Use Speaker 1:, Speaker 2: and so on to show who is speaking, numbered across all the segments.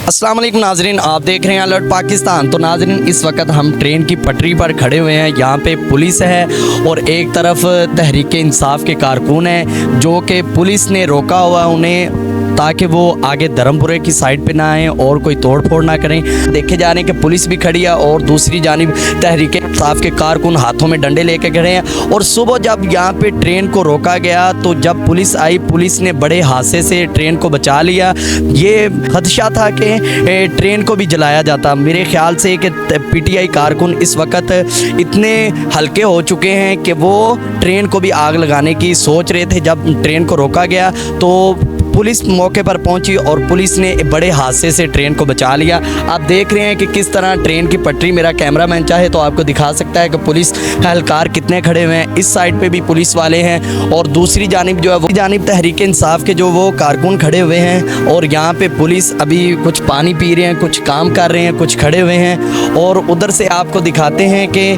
Speaker 1: अस्सलाम वालेकुम नाजरीन, आप देख रहे हैं अलर्ट पाकिस्तान। तो नाजरीन, इस वक्त हम ट्रेन की पटरी पर खड़े हुए हैं। यहाँ पे पुलिस है और एक तरफ तहरीक इंसाफ के कारकुन हैं जो कि पुलिस ने रोका हुआ उन्हें ताकि वो आगे धर्मपुरे की साइड पे ना आएँ और कोई तोड़ फोड़ ना करें। देखे जा रहे हैं कि पुलिस भी खड़ी है और दूसरी जानिब तहरीक इंसाफ के कारकुन हाथों में डंडे लेके खड़े हैं। और सुबह जब यहाँ पे ट्रेन को रोका गया तो जब पुलिस आई, पुलिस ने बड़े हादसे से ट्रेन को बचा लिया। ये खदशा था कि ट्रेन को भी जलाया जाता। मेरे ख्याल से कि पीटीआई कारकुन इस वक्त इतने हल्के हो चुके हैं कि वो ट्रेन को भी आग लगाने की सोच रहे थे। जब ट्रेन को रोका गया तो पुलिस मौके पर पहुंची और पुलिस ने बड़े हादसे से ट्रेन को बचा लिया। आप देख रहे हैं कि किस तरह ट्रेन की पटरी, मेरा कैमरामैन चाहे तो आपको दिखा सकता है कि पुलिस एहलकार कितने खड़े हुए हैं। इस साइड पे भी पुलिस वाले हैं और दूसरी जानिब जो है वो जानिब तहरीक इंसाफ के जो वो कारकुन खड़े हुए हैं। और यहाँ पे पुलिस अभी कुछ पानी पी रहे हैं, कुछ काम कर रहे हैं, कुछ खड़े हुए हैं। और उधर से आपको दिखाते हैं कि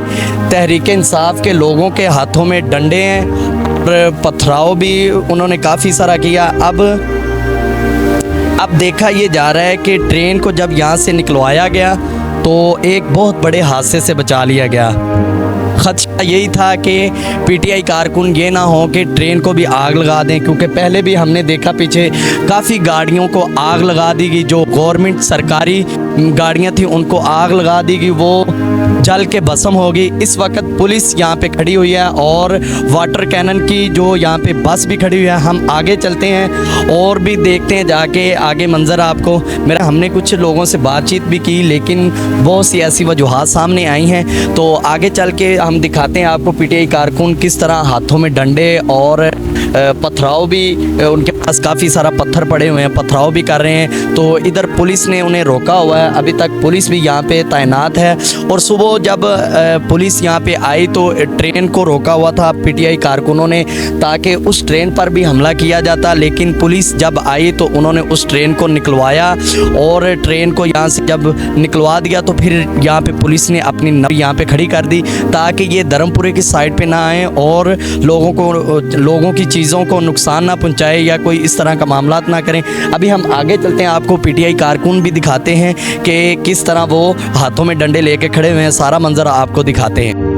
Speaker 1: तहरीक इंसाफ के लोगों के हाथों में डंडे हैं, पथराव भी उन्होंने काफ़ी सारा किया। अब देखा ये जा रहा है कि ट्रेन को जब यहाँ से निकलवाया गया तो एक बहुत बड़े हादसे से बचा लिया गया। खदशा यही था कि पीटीआई कारकुन ये ना हो कि ट्रेन को भी आग लगा दें, क्योंकि पहले भी हमने देखा पीछे काफ़ी गाड़ियों को आग लगा दी गई। जो गवर्नमेंट सरकारी गाड़ियां थी उनको आग लगा दी गई, वो जल के भस्म हो गई। इस वक्त पुलिस यहाँ पे खड़ी हुई है और वाटर कैनन की जो यहाँ पे बस भी खड़ी हुई है। हम आगे चलते हैं और भी देखते हैं जाके आगे मंजर आपको। हमने कुछ लोगों से बातचीत भी की लेकिन बहुत सी ऐसी वजूहात सामने आई हैं। तो आगे चल के हम दिखाते हैं आपको पीटीआई कारकुन किस तरह हाथों में डंडे और पथराव भी, उनके पास काफ़ी सारा पत्थर पड़े हुए हैं, पथराव भी कर रहे हैं। तो इधर पुलिस ने उन्हें रोका हुआ है। अभी तक पुलिस भी यहाँ पे तैनात है। और सुबह जब पुलिस यहाँ पे आई तो ट्रेन को रोका हुआ था पीटीआई कारकुनों ने ताकि उस ट्रेन पर भी हमला किया जाता। लेकिन पुलिस जब आई तो उन्होंने उस ट्रेन को निकलवाया और ट्रेन को यहाँ से जब निकलवा दिया तो फिर यहाँ पे पुलिस ने अपनी नवी यहाँ पे खड़ी कर दी ताकि ये धर्मपुरे की साइड पे ना आए और लोगों की चीज़ों को नुकसान ना पहुँचाए या कोई इस तरह का मामला ना करें। अभी हम आगे चलते हैं, आपको पीटीआई कारकुन भी दिखाते हैं कि किस तरह वो हाथों में डंडे लेके खड़े हुए हैं। सारा मंजर आपको दिखाते हैं।